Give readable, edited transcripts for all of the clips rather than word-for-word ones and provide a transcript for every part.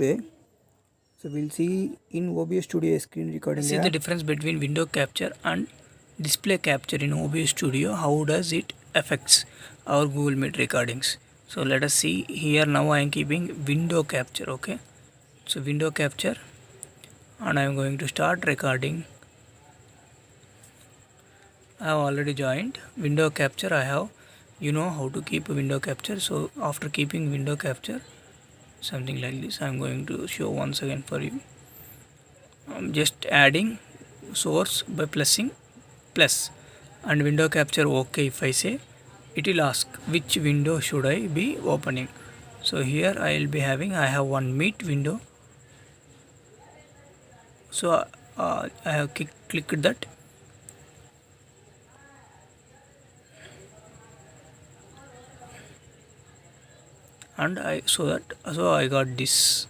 display. So we'll see in OBS Studio screen recording. See the difference between window capture and display capture in OBS Studio. How does it affects our Google Meet recordings? So let us see here. Now I am keeping window capture. Okay, so window capture, and I am going to start recording. I have already joined window capture. I have, you know how to keep a window capture. So after keeping window capture, something like this, I am going to show once again for you. I'm just adding source by pressing plus and window capture. OK, if I say, it will ask which window should I be opening. So here I will be having, I have one Meet window. So I have clicked that, and I got this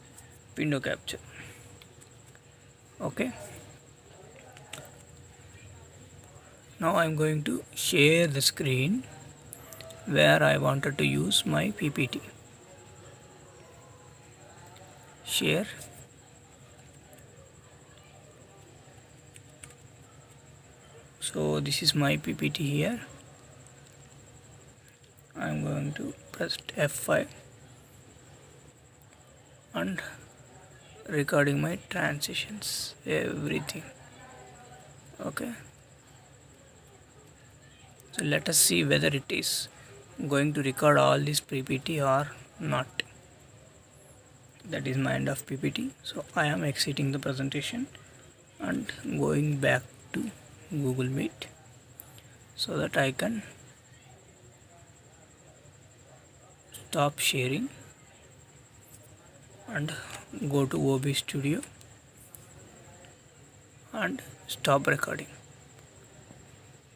window capture. Okay, now I am going to share the screen where I wanted to use my PPT. Share. So this is my PPT here. I am going to press F5 and recording my transitions, everything. Okay, so let us see whether it is going to record all this PPT or not. That is my end of PPT. So I am exiting the presentation and going back to Google Meet so that I can stop sharing and go to OBS Studio and stop recording.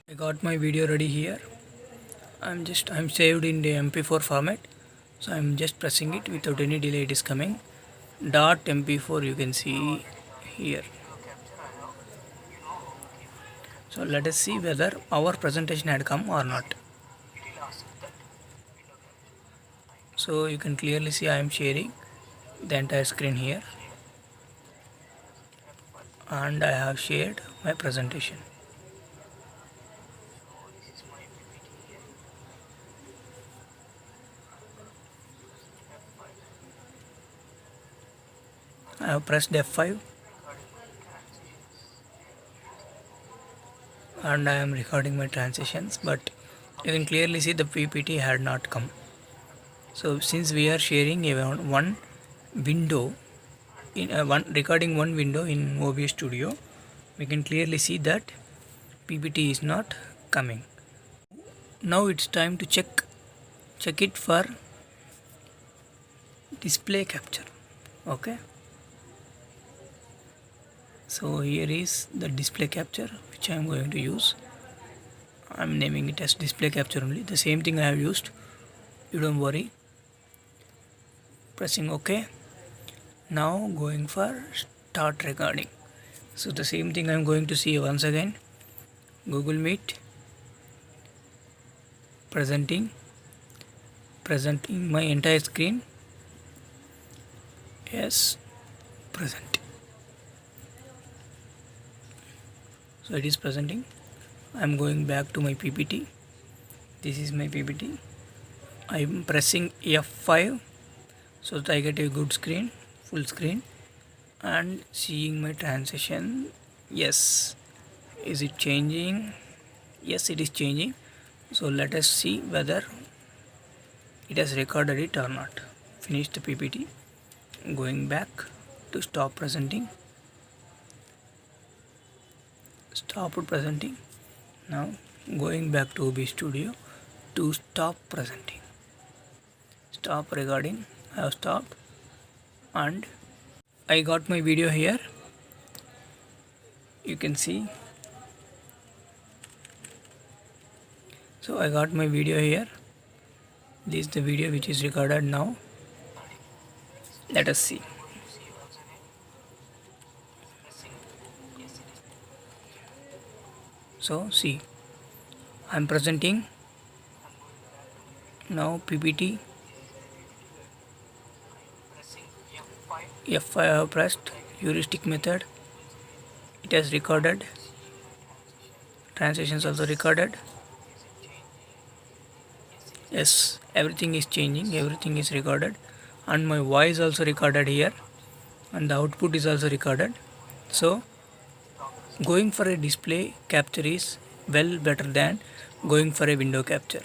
I got my video ready here. I'm saved in the MP4 format. So I'm just pressing it without any delay. It is coming. .mp4 you can see here. So let us see whether our presentation had come or not. So you can clearly see I am sharing the entire screen here, and I have shared my presentation. I have pressed F5 and I am recording my transitions, but you can clearly see the PPT had not come. So since we are sharing one window in recording one window in OBS Studio, we can clearly see that PPT is not coming. Now it's time to check it for display capture. Okay, so here is the display capture which I am going to use. I am naming it as display capture only. The same thing I have used, you don't worry. Pressing OK. Now going for start recording. So the same thing I am going to see once again. Google Meet, presenting my entire screen. Yes, present. So it is presenting. I am going back to my PPT. This is my PPT. I am pressing F5 so that I get a good screen, full screen, and seeing my transition. Yes, is it changing? Yes, it is changing. So let us see whether it has recorded it or not. Finish the PPT. Going back to stop presenting. Stop presenting. Now going back to OBS Studio to stop presenting. Stop recording. I have stopped and I got my video here. You can see. So I got my video here. This is the video which is recorded now. Let us see. So see, I am presenting now PPT. F5 I have pressed, heuristic method, it has recorded, transitions also recorded. Yes, everything is changing, everything is recorded, and my voice also recorded here, and the output is also recorded. So going for a display capture is well better than going for a window capture.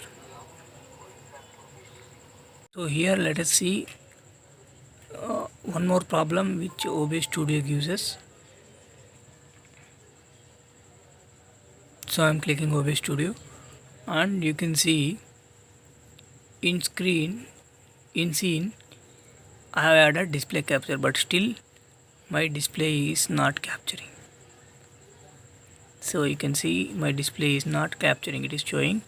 So here let us see one more problem which OBS Studio gives us. So I am clicking OBS Studio, and you can see in scene I have added display capture, but still my display is not capturing. So you can see my display is not capturing, it is showing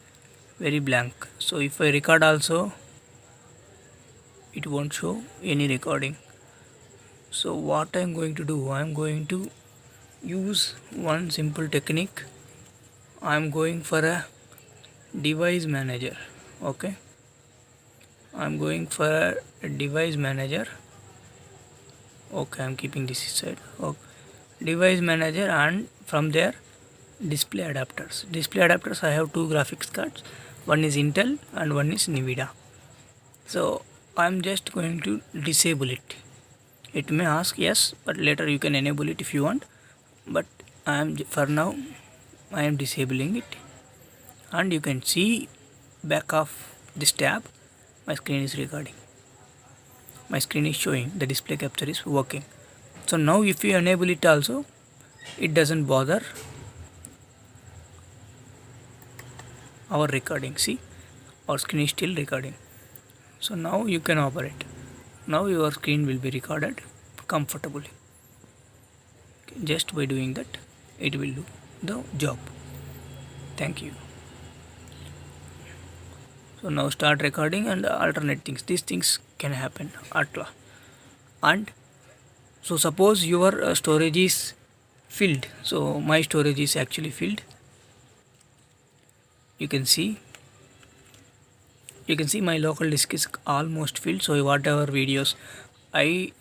very blank. So if I record also, it won't show any recording. So what I am going to do, I am going to use one simple technique. I am going for a device manager. Okay, I am going for a device manager. Okay, I am keeping this side. Okay, device manager, and from there display adapters. Display adapters, I have two graphics cards, one is Intel and one is Nvidia. So I am just going to disable it. It may ask yes, but later you can enable it if you want, but for now I am disabling it. And you can see back of this tab my screen is recording, my screen is showing, the display capture is working. So now if you enable it also, it doesn't bother our recording. See, our screen is still recording. So now you can operate. Now your screen will be recorded comfortably. Okay, just by doing that, it will do the job. Thank you. So now start recording and alternate things. These things can happen. And so suppose your storage is filled. So my storage is actually filled. You can see my local disk is almost filled. So whatever videos I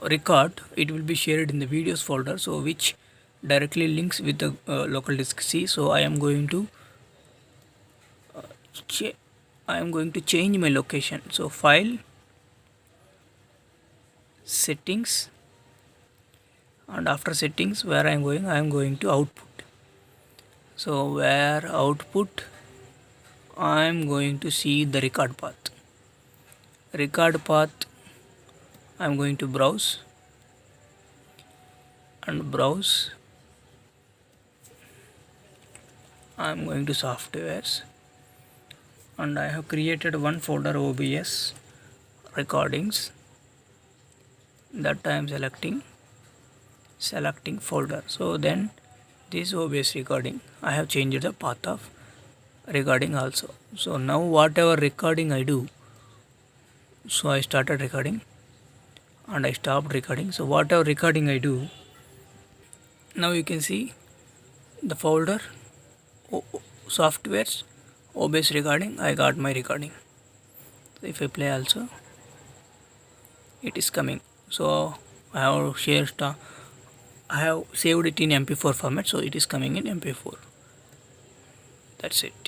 record, it will be shared in the videos folder, so which directly links with the local disk C. So I am going to change my location. So file, settings, and after settings, where I am going to output. So where output, I am going to see the record path. I am going to browse, I am going to softwares, and I have created one folder OBS recordings, that I am selecting folder. So then this OBS recording, I have changed the path of recording also. So now whatever recording I do, so I started recording and I stopped recording. So whatever recording I do, now you can see the folder softwares OBS recording, I got my recording. So if I play also, it is coming. So I have saved it in MP4 format, so it is coming in MP4. That's it.